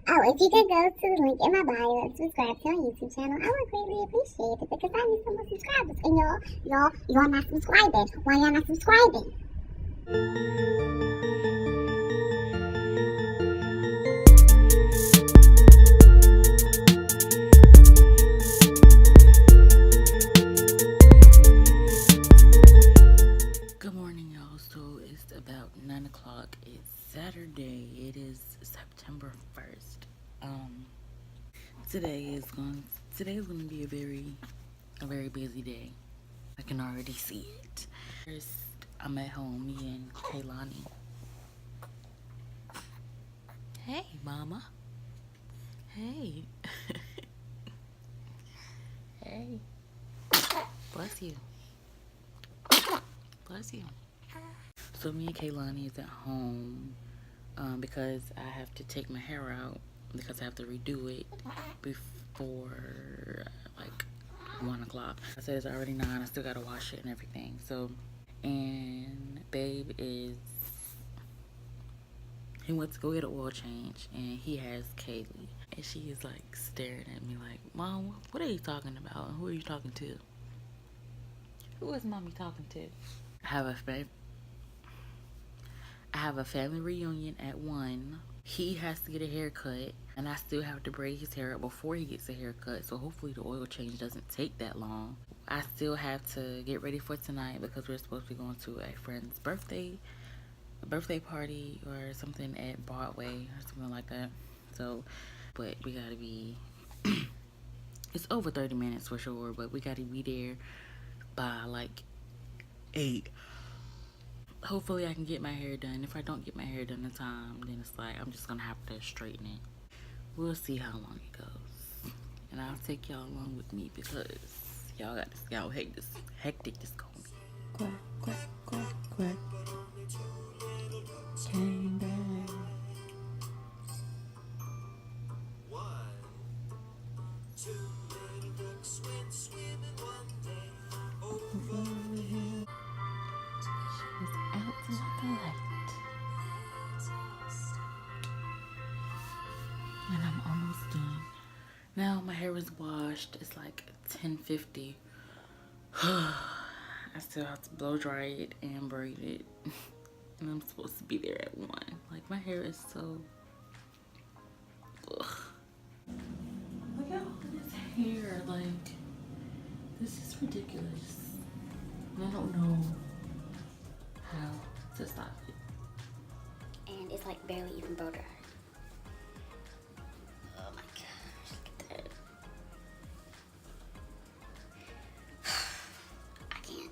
Oh, if you could go to the link in my bio and subscribe to my YouTube channel, I would greatly appreciate it because I need some more subscribers. And y'all not subscribing. Why y'all not subscribing? Good morning, y'all. So it's about 9 o'clock. It's Saturday. It is September 1st. Today is going to be a very busy day. I can already see it. First, I'm at home, me and Kaylani. Hey, mama. Hey. Hey. Bless you. Bless you. So me and Kaylani is at home because I have to take my hair out because I have to redo it before like 1 o'clock. I said it's already 9. I still gotta wash it and everything. So, and babe he went to go get an oil change and he has Kaylee. And she is like staring at me like, Mom, what are you talking about? And who are you talking to? Who is mommy talking to? I have a family reunion at 1. He has to get a haircut, and I still have to braid his hair up before he gets a haircut, so hopefully the oil change doesn't take that long. I still have to get ready for tonight because we're supposed to be going to a friend's birthday party or something at Broadway or something like that. So, but we gotta be, it's over 30 minutes for sure, but we gotta be there by like 8. Hopefully I can get my hair done. If I don't get my hair done in time, then it's like I'm just gonna have to straighten it. We'll see how long it goes. And I'll take y'all along with me because y'all hate this hectic this gonna be. Quack, quack, quack, quack. Came back. Out to the light. And I'm almost done. Now my hair is washed. It's like 10:50. I still have to blow dry it and braid it. And I'm supposed to be there at 1. Like my hair is so ugh. Look at all this hair. Like this is ridiculous. I don't know how to stop it. And it's like barely even blow dry. Oh my gosh, look at that. I cannot.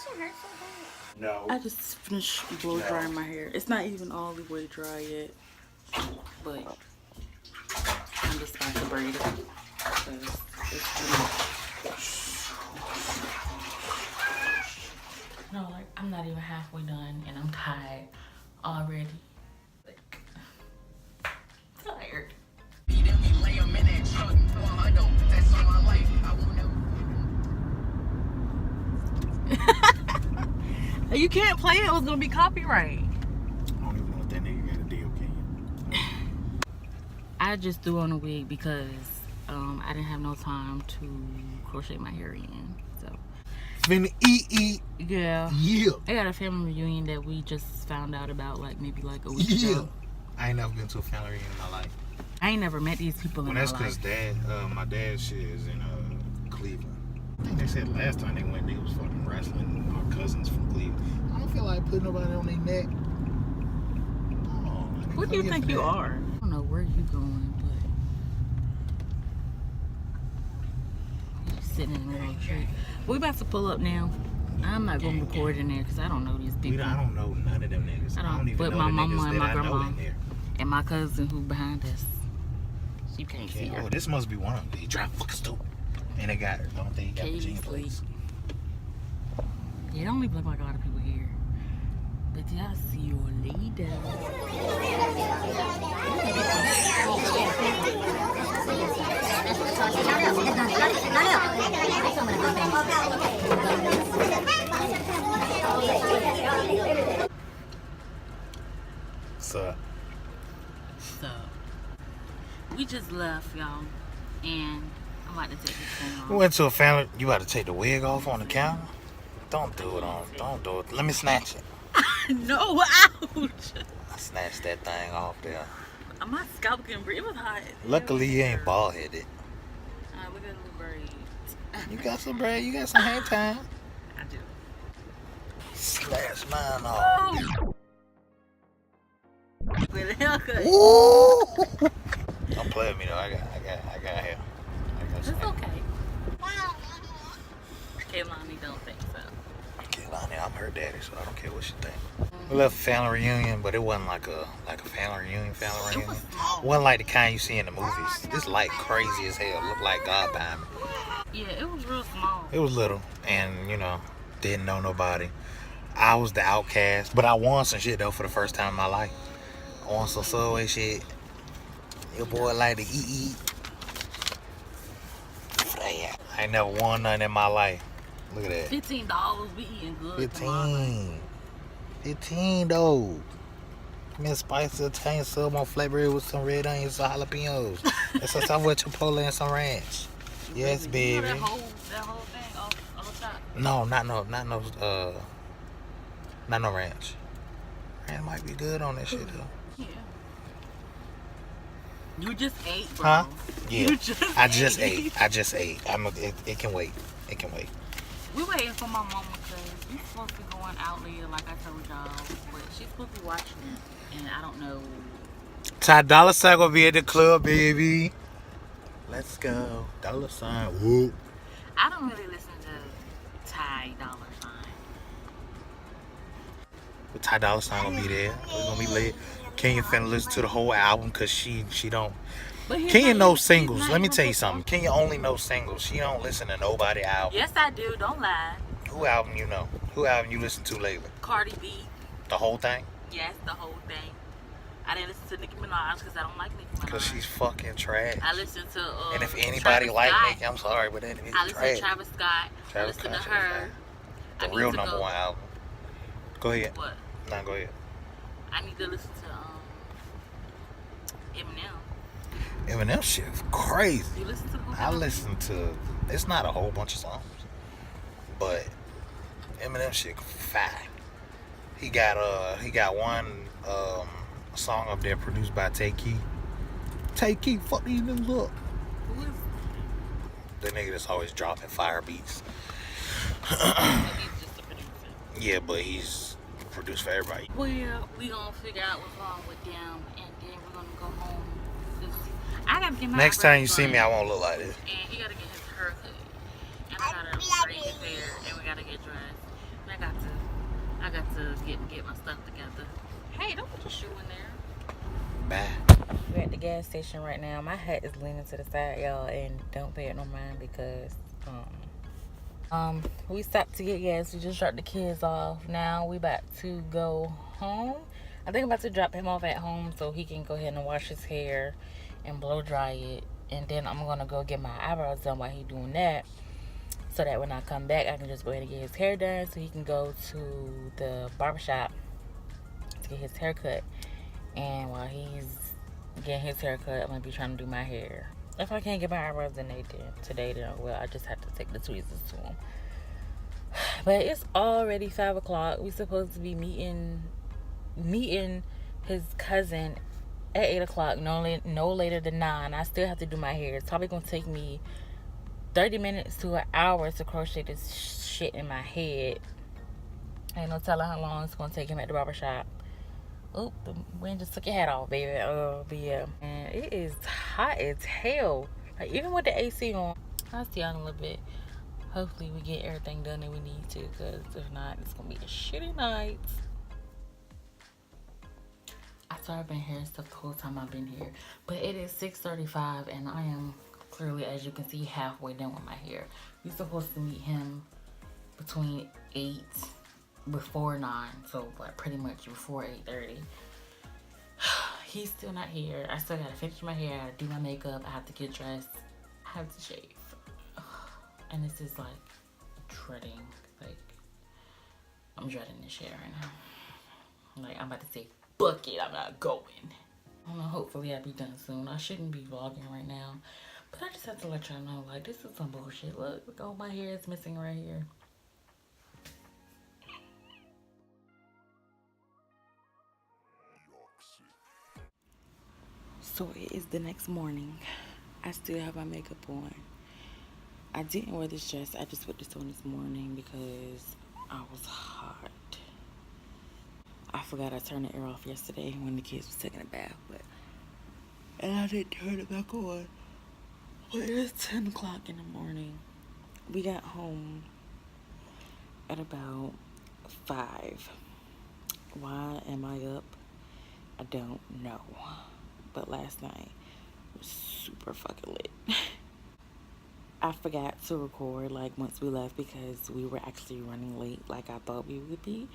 Shit hurts so bad. No. I just finished blow drying my hair. It's not even all the way dry yet, but I'm just about to braid it because it's too much. No, like I'm not even halfway done and I'm tired already. Like, tired. You can't play it. It was gonna be copyright. I don't even know what that nigga got to deal, can you? I just threw on a wig because I didn't have no time to crochet my hair in. So Finna eat. yeah. Yeah. I got a family reunion that we just found out about maybe a week ago. I ain't never been to a family reunion in my life. I ain't never met these people in my life. Well, that's because my dad's shit is in Cleveland. I think they said last time they went, they was fucking wrestling our cousins from Cleveland. I don't feel like putting nobody on their neck. Who do you think you are? I don't know where you going, but you're sitting in the little tree. We about to pull up now. I'm not gonna record in there because I don't know these people. I don't know none of them niggas. I don't even but know my the mama niggas and that my I know grandma in there. and my cousin who behind us. She can't see her. Oh, this must be one of them. He drive fucking stupid. And they got, don't think he got Virginia plates. Yeah, it don't even look like a lot of people here. But y'all see you later. just left, y'all, and I'm about to take this thing off. We went to a family. You about to take the wig off on the counter? Don't do it on. Don't do it. Let me snatch it. No, ouch! I snatched that thing off there. My scalp can breathe. It was hot. Luckily, you ain't bald headed. Look at the little braids. You got some braid. You got some hair time. I do. Slash mine off. With a haircut. Ooh. Don't play with me though. I got hair. I got some It's hair. okay. Kaylani don't think so. Kaylani, I'm her daddy, so I don't care what she think. We left a family reunion, but it wasn't like a family reunion. It was small. It wasn't like the kind you see in the movies. This light crazy as hell. Looked like God behind me. Yeah, it was real small. It was little, and didn't know nobody. I was the outcast, but I won some shit though for the first time in my life. I won some Subway shit. Your boy like to eat. I ain't never won nothing in my life. Look at that. $15. We eating good. tomorrow. 15 though. Me spicy Italian sub on flatbread with some red onions, some jalapenos. That's a Southwest Chipotle and some ranch. Yes, baby. You know that whole thing off top? No, not no ranch. Ranch might be good on that shit though. Yeah. You just ate, bro. Huh? Yeah. I just ate. It can wait. It can wait. We waiting for my mama because we supposed to be going out later, like I told y'all, but she's supposed to be watching it, and I don't know. Ty Dolla $ign gonna be at the club, baby. Let's go. Dollar sign. Whoop. I don't really listen to Ty Dolla $ign. But Ty Dolla $ign gonna be there. We're gonna be lit. Kenya finna listen to the whole album because she don't. Kenya knows singles. Let me tell you something. Kenya only knows singles. She don't listen to nobody album. Yes, I do. Don't lie. Who album you know? Who album you listen to lately? Cardi B. The whole thing? Yes, the whole thing. I didn't listen to Nicki Minaj because I don't like Nicki Minaj. Because she's fucking trash. I listened to and if anybody Travis like Scott. Nicki, I'm sorry, but that is I listened trash. to Travis Scott. I listened to her. The real number one album. Go ahead. What? Nah, go ahead. I need to listen to Eminem. Eminem shit is crazy. You listen to who? I listen to. It's not a whole bunch of songs, but Eminem shit fire. He got one song up there produced by Tay Key. Tay Key, fuck these niggas up. Who is The nigga that's always dropping fire beats. he's just a producer. Yeah, but he's produced for everybody. Well, we gonna figure out what's wrong with them, and then we're gonna go home. I gotta get my Next time you eyebrows see me, I done, won't look like this. and he gotta get his haircut, and I gotta braid his hair, and we gotta get dressed. And I got to get my stuff together. Hey, don't put your shoe in there. Bye. We're at the gas station right now. My hat is leaning to the side, y'all, and don't pay it no mind because we stopped to get gas. We just dropped the kids off. Now we about to go home. I think I'm about to drop him off at home so he can go ahead and wash his hair and blow dry it, and then I'm gonna go get my eyebrows done while he doing that, so that when I come back I can just go ahead and get his hair done so he can go to the barbershop to get his hair cut. And while he's getting his hair cut, I'm gonna be trying to do my hair. If I can't get my eyebrows done today, then well, I just have to take the tweezers to him. But it's already 5 o'clock. We supposed to be meeting his cousin at 8 o'clock, no later than 9. I still have to do my hair. It's probably gonna take me 30 minutes to an hour to crochet this shit in my head. Ain't no telling how long it's gonna take him at the barbershop. Oop, the wind just took your hat off, baby. But yeah, and it is hot as hell. Like, even with the AC on. I'll see y'all in a little bit. Hopefully we get everything done that we need to, because if not, it's gonna be a shitty night. I started been hair stuff the whole time I've been here, but it is 6:35 and I am clearly, as you can see, halfway done with my hair. We're supposed to meet him between 8 before 9, so like pretty much before 8:30. He's still not here. I still gotta finish my hair, I gotta do my makeup, I have to get dressed, I have to shave, and this is like dreading. Like, I'm dreading this shit right now. Like, I'm about to say, fuck it, I'm not going. I don't know, hopefully I'll be done soon. I shouldn't be vlogging right now. But I just have to let y'all know, like, this is some bullshit. Look, all my hair is missing right here. So it is the next morning. I still have my makeup on. I didn't wear this dress. I just put this on this morning because I was hot. I forgot I turned the air off yesterday when the kids was taking a bath, and I didn't turn it back on. But it's 10 o'clock in the morning. We got home at about 5. Why am I up? I don't know. But last night was super fucking lit. I forgot to record like once we left because we were actually running late like I thought we would be.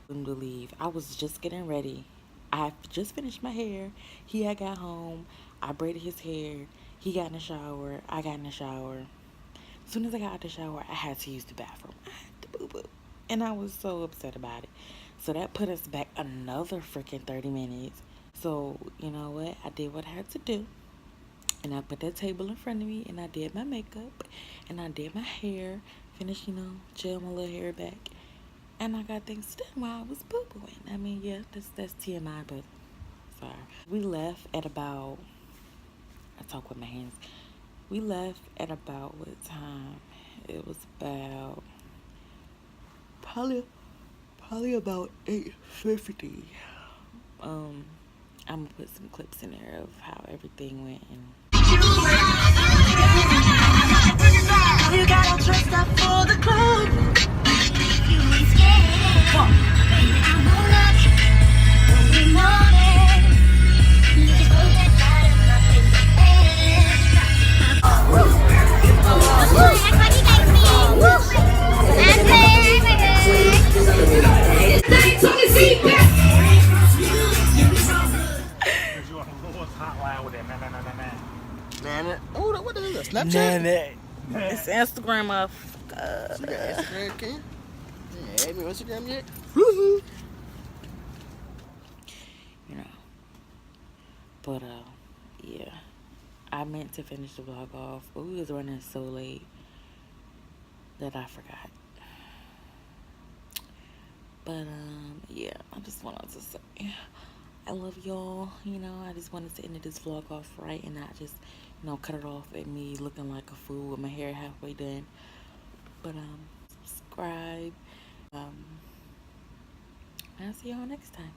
When to leave, I was just getting ready. I just finished my hair. He had got home. I braided his hair. He got in the shower. I got in the shower. As soon as I got out the shower, I had to use the bathroom. I had to boo-boo. And I was so upset about it. So that put us back another freaking 30 minutes. So, you know what? I did what I had to do. And I put that table in front of me. And I did my makeup. And I did my hair. Finished, gel my little hair back. And I got things done while I was boo-booing. I mean, yeah, that's TMI, but sorry. We left at about, I talk with my hands. We left at about what time? It was about probably about 8:50. I'm gonna put some clips in there of how everything went and you got all dressed up for the club. You ain't scared. Baby, I'm on up. We know it. You just put that side of my Oh, what is that? Snapchat? It's Instagram of So you got Instagram, Ken? Yeah, add me on Instagram yet? you know. But yeah. I meant to finish the vlog off, but we was running so late that I forgot. But yeah, I just wanted to say I love y'all. I just wanted to end this vlog off right and not just, cut it off at me looking like a fool with my hair halfway done. But subscribe. I'll see y'all next time.